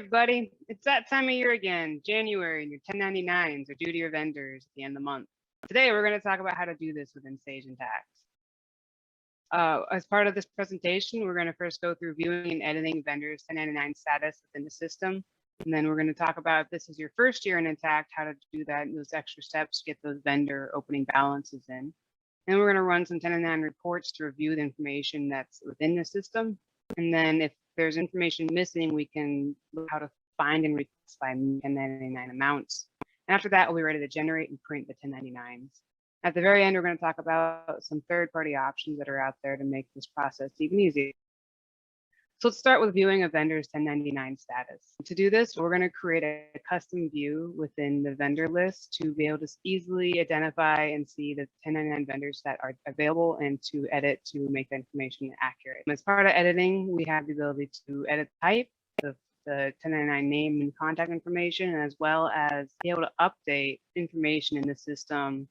everybody. It's that time of year again, January, and your 1099s are due to your vendors at the end of the month. Today, we're going to talk about how to do this within Sage Intacct. As part of this presentation, we're going to first go through viewing and editing vendors' 1099 status within the system. And then we're going to talk about, if this is your first year in Intacct, how to do that and those extra steps to get those vendor opening balances in. And we're going to run some 1099 reports to review the information that's within the system. And then if there's information missing, we can look how to find and reclassify 1099 amounts. And after that, we'll be ready to generate and print the 1099s. At the very end, we're going to talk about some third-party options that are out there to make this process even easier. So let's start with viewing a vendor's 1099 status. To do this, we're going to create a custom view within the vendor list to be able to easily identify and see the 1099 vendors that are available and to edit to make the information accurate. As part of editing, we have the ability to edit type, the 1099 name and contact information, as well as be able to update information in the system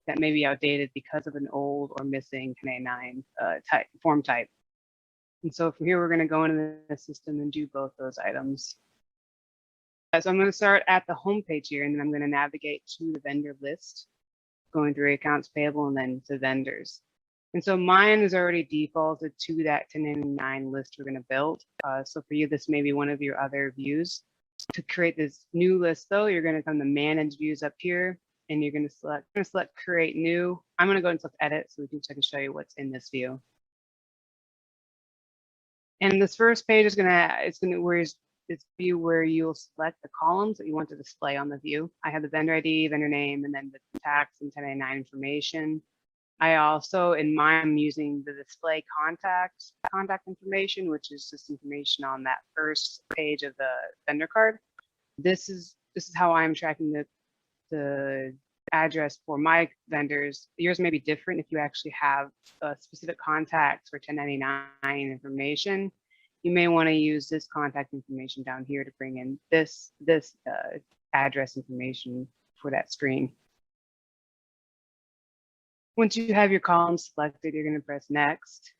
that may be outdated because of an old or missing 1099 form type. And so from here, we're going to go into the system and do both those items. So I'm going to start at the home page here, and then I'm going to navigate to the vendor list, going through accounts payable and then to vendors. And so mine is already defaulted to that 1099 list we're going to build. So for you, this may be one of your other views. To create this new list, though, you're going to come to Manage Views up here, and you're going to select Create New. I'm going to go and select Edit so I can show you what's in this view. And this first page is it's view where you'll select the columns that you want to display on the view. I have the vendor ID, vendor name, and then the tax and 1099 information. I also, in mine, I'm using the display contact information, which is just information on that first page of the vendor card. This is how I'm tracking the address for my vendors. Yours may be different if you actually have specific contacts for 1099 information. You may want to use this contact information down here to bring in this address information for that screen. Once you have your column selected, you're going to press Next,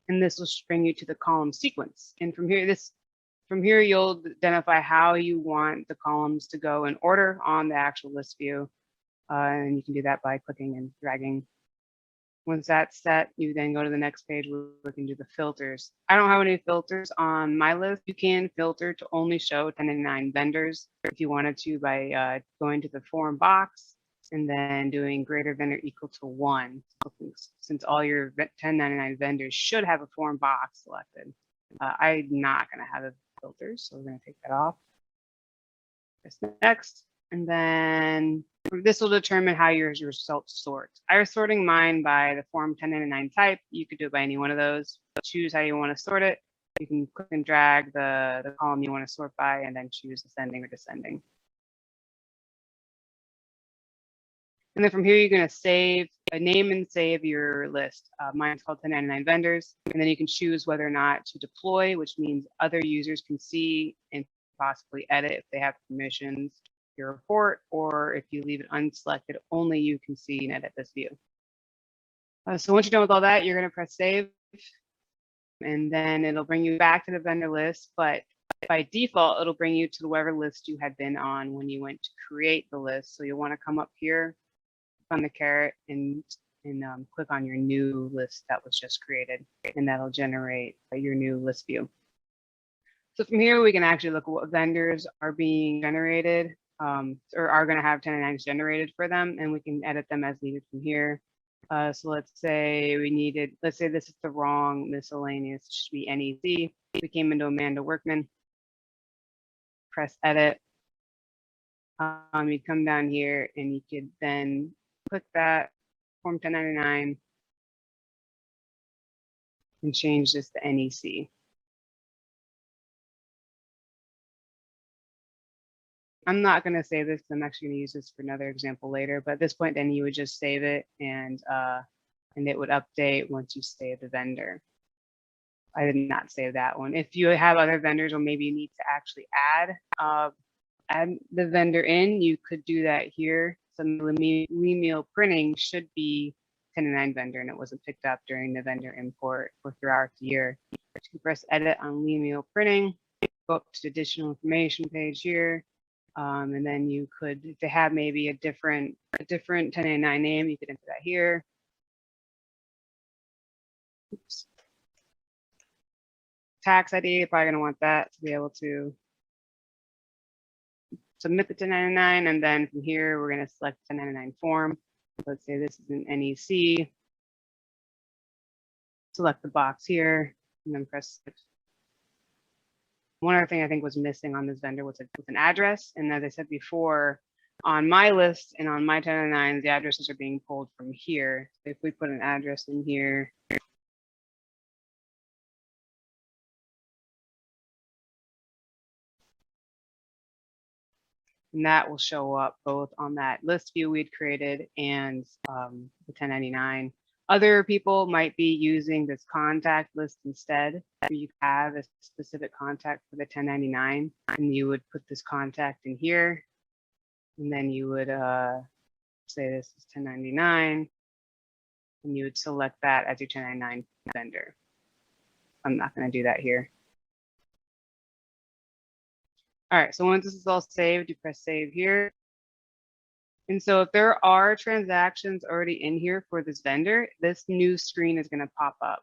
and this will bring you to the column sequence. And from here, you'll identify how you want the columns to go in order on the actual list view. And you can do that by clicking and dragging. Once that's set, you then go to the next page where we can do the filters. I don't have any filters on my list. You can filter to only show 1099 vendors if you wanted to by going to the form box and then doing greater vendor equal to 1. Since all your 1099 vendors should have a form box selected. I'm not going to have a filters, so we're going to take that off. Press Next, and then this will determine how your results sort. I was sorting mine by the form 1099 type. You could do it by any one of those. Choose how you want to sort it. You can click and drag the column you want to sort by, and then choose ascending or descending. And then from here, you're going to name and save your list. Mine's called 1099 vendors. And then you can choose whether or not to deploy, which means other users can see and possibly edit if they have permissions your report, or if you leave it unselected, only you can see and edit this view. So once you're done with all that, you're going to press Save. And then it'll bring you back to the vendor list. But by default, it'll bring you to whatever list you had been on when you went to create the list. So you'll want to come up here on the caret and click on your new list that was just created, and that'll generate your new list view. So from here, we can actually look at what vendors are being generated or are going to have 1099s generated for them, and we can edit them as needed from here. So let's say let's say this is the wrong miscellaneous, it should be NEC. We came into Amanda Workman, press Edit. You'd come down here and you could then click that form 1099 and change this to NEC. I'm not going to save this. I'm actually going to use this for another example later. But at this point, then you would just save it, and it would update once you save the vendor. I did not save that one. If you have other vendors, or maybe you need to actually add the vendor in, you could do that here. So the meal printing should be 1099 vendor, and it wasn't picked up during the vendor import or throughout the year. You can press Edit on meal printing, go up to the additional information page here. And then you could, if they have maybe a different 1099 name, you could enter that here. Oops. Tax ID, you're probably gonna want that to be able to submit the 1099, and then from here, we're gonna select 1099 form. Let's say this is an NEC. Select the box here, and then press it. One other thing I think was missing on this vendor was an address. And as I said before, on my list and on my 1099s, the addresses are being pulled from here. So if we put an address in here, and that will show up both on that list view we'd created and the 1099. Other people might be using this contact list instead. You have a specific contact for the 1099, and you would put this contact in here, and then you would say this is 1099, and you would select that as your 1099 vendor. I'm not going to do that here. All right, so once this is all saved, you press save here. And so if there are transactions already in here for this vendor, this new screen is going to pop up.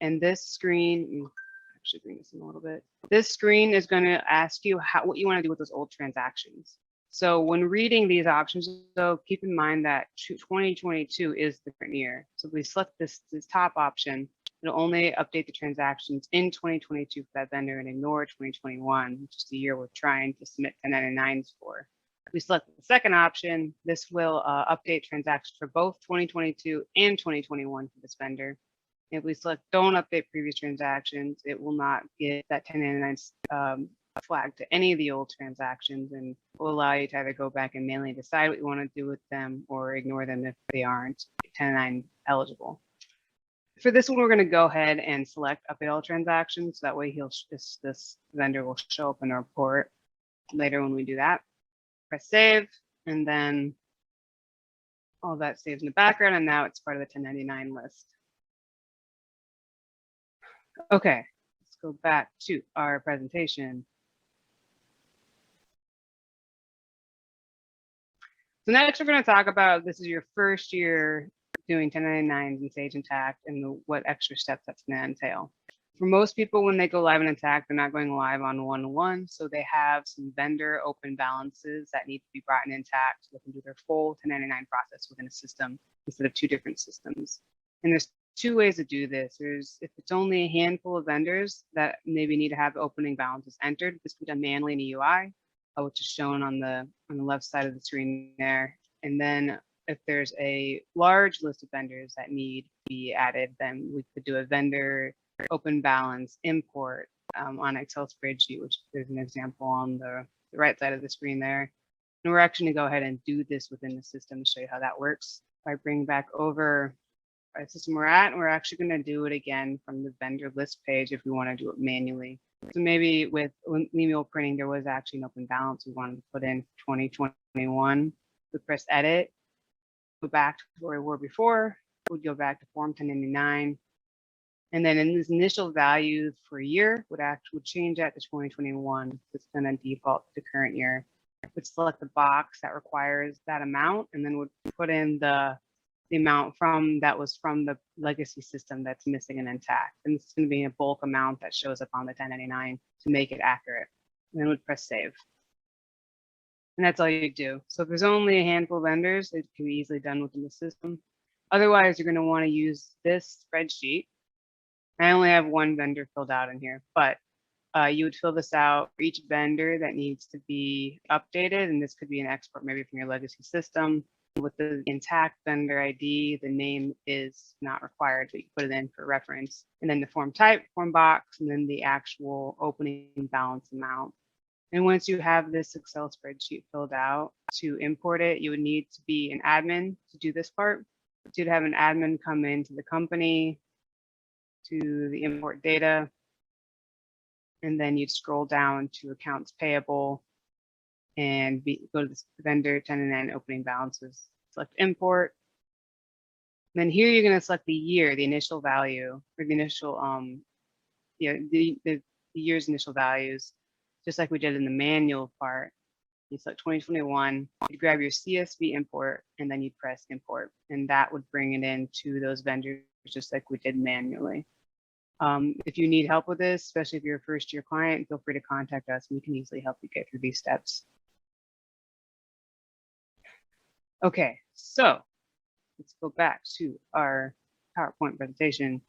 And this screen, actually bring this in a little bit. This screen is going to ask you what you want to do with those old transactions. So when reading these options, though, keep in mind that 2022 is the current year. So if we select this top option, it'll only update the transactions in 2022 for that vendor and ignore 2021, which is the year we're trying to submit 1099s for. If we select the second option, this will update transactions for both 2022 and 2021 for this vendor. If we select don't update previous transactions, it will not get that 1099 flag to any of the old transactions, and will allow you to either go back and manually decide what you want to do with them or ignore them if they aren't 1099 eligible. For this one, we're going to go ahead and select update all transactions. So that way this vendor will show up in the report later when we do that. Press save, and then all that saves in the background, and now it's part of the 1099 list. Okay, let's go back to our presentation. So next we're going to talk about, this is your first year doing 1099s in Sage Intacct and what extra steps that's going to entail. For most people, when they go live in Intacct, they're not going live on one-to-one, so they have some vendor open balances that need to be brought in Intacct so they can do their full 1099 process within a system instead of two different systems. And there's two ways to do this. If it's only a handful of vendors that maybe need to have opening balances entered, this can be done manually in a UI, which is shown on the left side of the screen there. And then if there's a large list of vendors that need to be added, then we could do a vendor open balance import on Excel spreadsheet, which there's an example on the right side of the screen there. And we're actually going to go ahead and do this within the system to show you how that works. If I bring back over our system we're at, and we're actually going to do it again from the vendor list page if we want to do it manually. So maybe with email printing, there was actually an open balance we wanted to put in 2021. We press edit, go back to where we were before, we'd go back to form 1099. And then in this initial value for year would change that to 2021. It's going to default to the current year. Would select the box that requires that amount, and then would put in the amount that was from the legacy system that's missing an Intacct. And this is going to be a bulk amount that shows up on the 1099 to make it accurate. And then would press save. And that's all you do. So if there's only a handful of vendors, it can be easily done within the system. Otherwise, you're going to want to use this spreadsheet. I only have one vendor filled out in here, but you would fill this out for each vendor that needs to be updated. And this could be an export maybe from your legacy system. With the Intacct vendor ID, the name is not required, but you put it in for reference. And then the form type, form box, and then the actual opening balance amount. And once you have this Excel spreadsheet filled out, to import it, you would need to be an admin to do this part. So you'd have an admin come into the company, to the import data, and then you'd scroll down to accounts payable and go to the vendor 1099 opening balances, select import. Then here you're going to select the year, the initial value, or the initial, the year's initial values. just like we did in the manual part. You select 2021, you grab your CSV import, and then you press import, and that would bring it into those vendors just like we did manually. If you need help with this, especially if you're a first-year client, feel free to contact us. We can easily help you get through these steps. Okay, so let's go back to our PowerPoint presentation,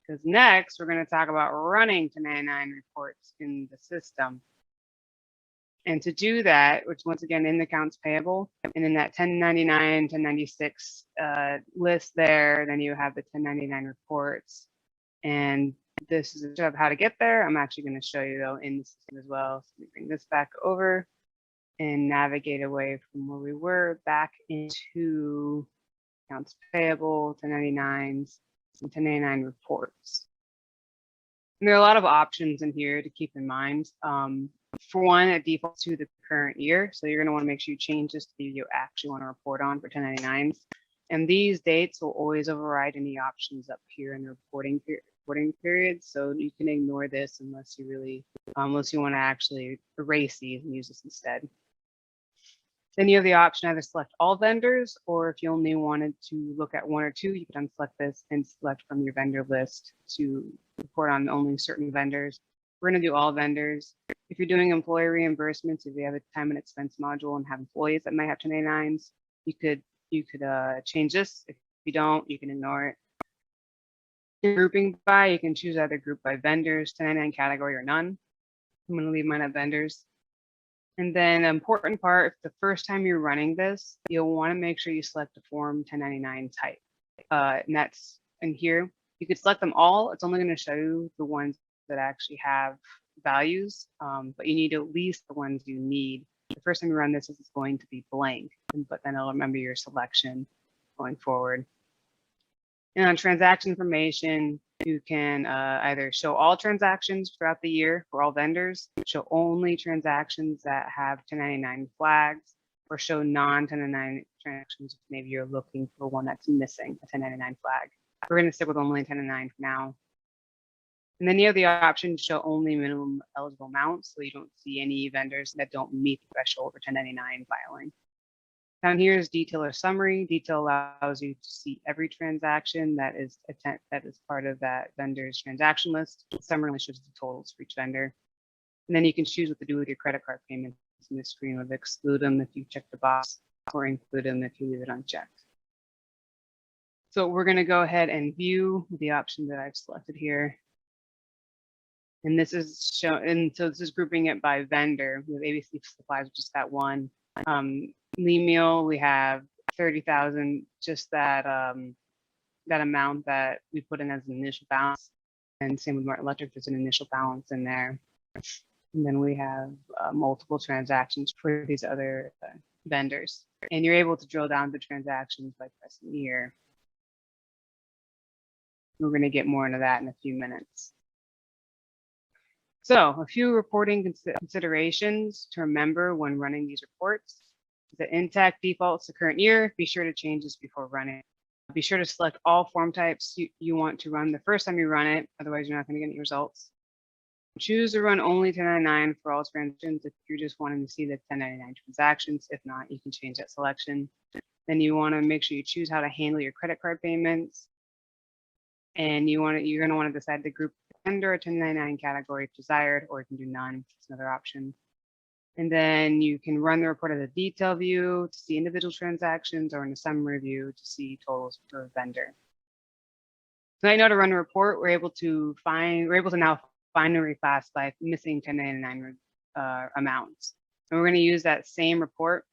because next we're going to talk about running 1099 reports in the system. And to do that, which once again in the accounts payable, and in that 1099, 1096 list there, then you have the 1099 reports. And this is a step of how to get there. I'm actually going to show you though in the system as well. So let me bring this back over and navigate away from where we were back into accounts payable, 1099s, and 1099 reports. And there are a lot of options in here to keep in mind. For one, it defaults to the current year. So you're going to want to make sure you change this to the you actually want to report on for 1099s. And these dates will always override any options up here in the reporting period. So you can ignore this unless you really, unless you want to actually erase these and use this instead. Then you have the option either select all vendors, or if you only wanted to look at one or two, you could unselect this and select from your vendor list to report on only certain vendors. We're going to do all vendors. If you're doing employee reimbursements, if you have a time and expense module and have employees that might have 1099s, you could change this. If you don't, you can ignore it. Grouping by, you can choose either group by vendors, 1099 category, or none. I'm going to leave mine at vendors. And then an important part, if the first time you're running this, you'll want to make sure you select the form 1099 type. And that's in here. You could select them all. It's only going to show you the ones that actually have values, but you need at least the ones you need. The first time you run this, is going to be blank, but then it'll remember your selection going forward. And on transaction information, you can either show all transactions throughout the year for all vendors, show only transactions that have 1099 flags, or show non-1099 transactions if maybe you're looking for one that's missing a 1099 flag. We're going to stick with only 1099 for now. And then you have the option to show only minimum eligible amounts, so you don't see any vendors that don't meet the threshold for 1099 filing. Down here is detail or summary. Detail allows you to see every transaction that is part of that vendor's transaction list. Summary only shows the totals for each vendor. And then you can choose what to do with your credit card payments. In this screen would exclude them if you check the box, or include them if you leave it unchecked. So we're going to go ahead and view the option that I've selected here. And this is shown, and so this is grouping it by vendor. We have ABC Supplies, which is that one. Lee Meal, we have 30,000, just that that amount that we put in as an initial balance. And same with Martin Electric, there's an initial balance in there. And then we have multiple transactions for these other vendors. And you're able to drill down the transactions by pressing here. We're going to get more into that in a few minutes. So a few reporting considerations to remember when running these reports. The Intacct defaults the current year. Be sure to change this before running. Be sure to select all form types you want to run the first time you run it, otherwise you're not going to get any results. Choose to run only 1099 for all transactions if you're just wanting to see the 1099 transactions. If not, you can change that selection. Then you want to make sure you choose how to handle your credit card payments. And you're going to want to decide the group vendor or 1099 category if desired, or you can do none. It's another option. And then you can run the report as a detail view to see individual transactions, or in a summary view to see totals per vendor. So now you know how to run a report. We're able to now find and reclassify missing 1099 amounts. And we're going to use that same report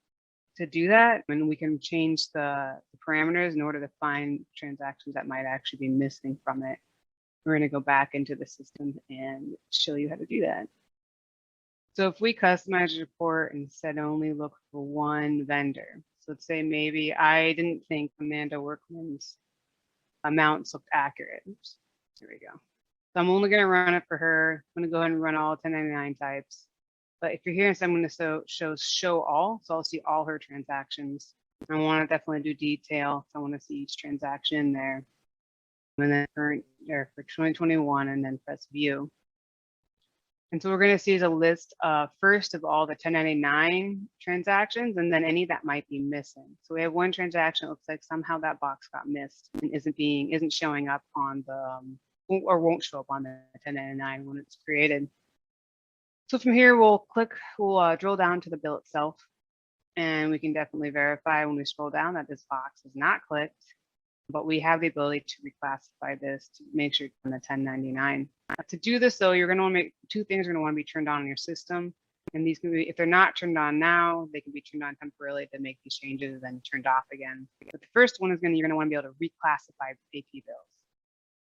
to do that, and we can change the parameters in order to find transactions that might actually be missing from it. We're going to go back into the system and show you how to do that. So if we customize the report and said only look for one vendor, so let's say maybe I didn't think Amanda Workman's amounts looked accurate. Oops, here we go. So I'm only going to run it for her. I'm going to go ahead and run all 1099 types. But if you're here, so I'm going to show all, so I'll see all her transactions. I want to definitely do detail, so I want to see each transaction there. And then current there for 2021, and then press view. And so we're going to see a list first of all the 1099 transactions and then any that might be missing. So we have one transaction. It looks like somehow that box got missed and isn't showing up on the or won't show up on the 1099 when it's created. So from here, we'll drill down to the bill itself, and we can definitely verify when we scroll down that this box is not clicked, but we have the ability to reclassify this to make sure it's on the 1099. To do this though, you're going to want to make two things are going to want to be turned on in your system. And these can be, if they're not turned on now, they can be turned on temporarily to make these changes and then turned off again. But the first one is you're going to want to be able to reclassify AP bills.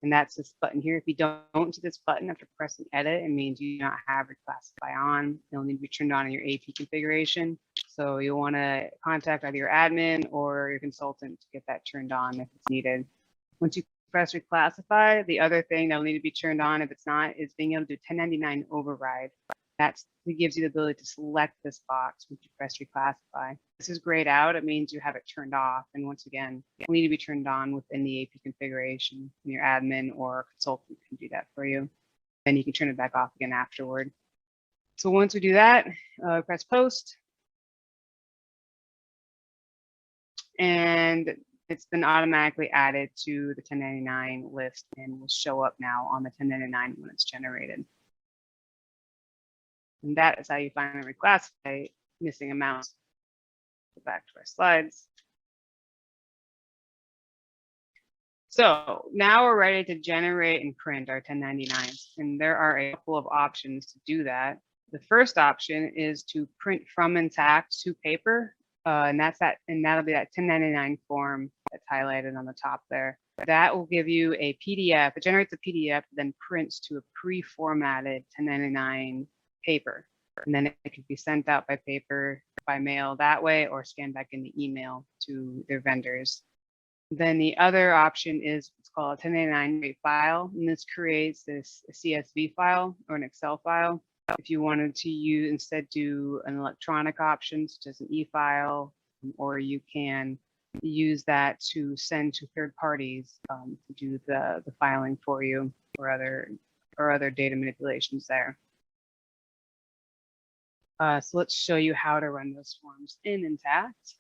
And that's this button here. If you don't do this button after pressing edit, it means you do not have Reclassify on. It'll need to be turned on in your AP configuration. So you'll want to contact either your admin or your consultant to get that turned on if it's needed. Once you press Reclassify, the other thing that will need to be turned on if it's not is being able to do 1099 override. It gives you the ability to select this box once you press Reclassify. This is grayed out. It means you have it turned off. And once again, it will need to be turned on within the AP configuration. Your admin or consultant can do that for you. Then you can turn it back off again afterward. So once we do that, press Post. And it's been automatically added to the 1099 list and will show up now on the 1099 when it's generated. And that is how you finally reclassify missing amounts. Go back to our slides. So now we're ready to generate and print our 1099s. And there are a couple of options to do that. The first option is to print from Intacct to paper. And that'll be that 1099 form that's highlighted on the top there. That will give you a PDF. It generates a PDF, then prints to a pre-formatted 1099 paper. And then it can be sent out by paper, by mail that way, or scanned back in the email to their vendors. Then the other option is what's called a 1099 rate file. And this creates this CSV file or an Excel file. If you wanted to instead do an electronic option, such as an e-file, or you can use that to send to third parties to do the filing for you or other data manipulations there. So let's show you how to run those forms in Intacct.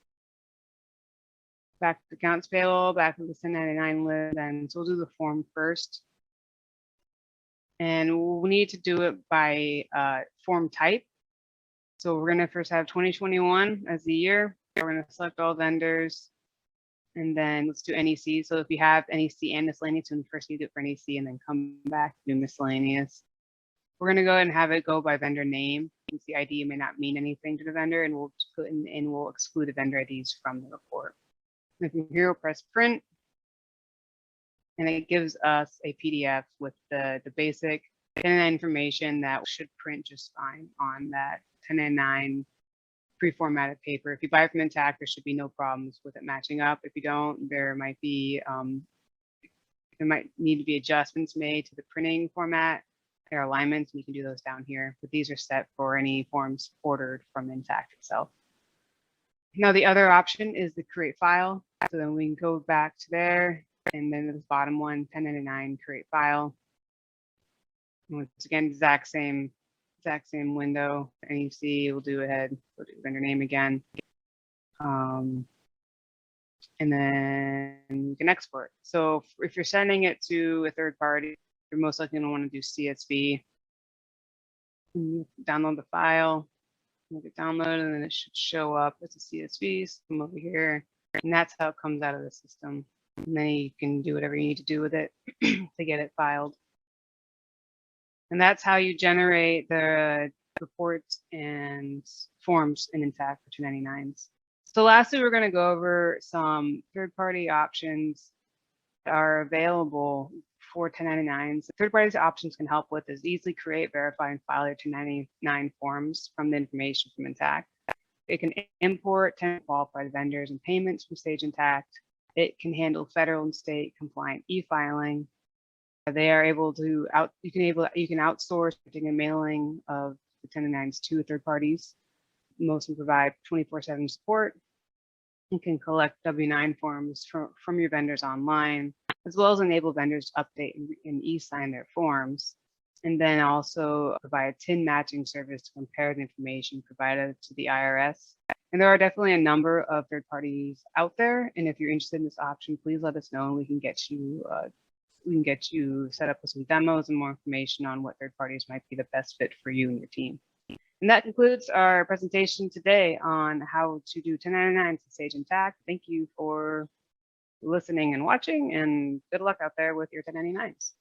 Back to accounts payable, back to the 1099 list, and so we'll do the form first. And we need to do it by form type. So we're going to first have 2021 as the year. We're going to select all vendors. And then let's do NEC. So if you have NEC and miscellaneous, then first you do it for NEC and then come back to do miscellaneous. We're going to go ahead and have it go by vendor name. Since the ID may not mean anything to the vendor, and we'll exclude the vendor IDs from the report. And from here, we'll press print. And it gives us a PDF with the basic 1099 information that should print just fine on that 1099 pre-formatted paper. If you buy from Intacct, there should be no problems with it matching up. If you don't, there might need to be adjustments made to the printing format. There are alignments, and you can do those down here. But these are set for any forms ordered from Intacct itself. Now the other option is the create file. So then we can go back to there. And then this bottom one, 1099 create file. And once again, exact same window. NEC, we'll do vendor name again. And then you can export. So if you're sending it to a third party, you're most likely going to want to do CSV. You download the file, make it download, and then it should show up as a CSV. So come over here, and that's how it comes out of the system. And then you can do whatever you need to do with it to get it filed. And that's how you generate the reports and forms in Intacct for 299s. So lastly, we're going to go over some third-party options that are available for 1099s. Third-party options can help with is easily create, verify, and file your 1099 forms from the information from Intacct. It can import 10 qualified vendors and payments from Sage Intacct. It can handle federal and state compliant e-filing. They are able to you can outsource printing and mailing of the 1099s to third parties. Most of them provide 24/7 support. You can collect W-9 forms from your vendors online, as well as enable vendors to update and e-sign their forms. and then also provide TIN matching service to compare the information provided to the IRS. And there are definitely a number of third parties out there. And if you're interested in this option, please let us know and we can get you set up with some demos and more information on what third parties might be the best fit for you and your team. And that concludes our presentation today on how to do 1099s in Sage Intacct. Thank you for listening and watching, and good luck out there with your 1099s.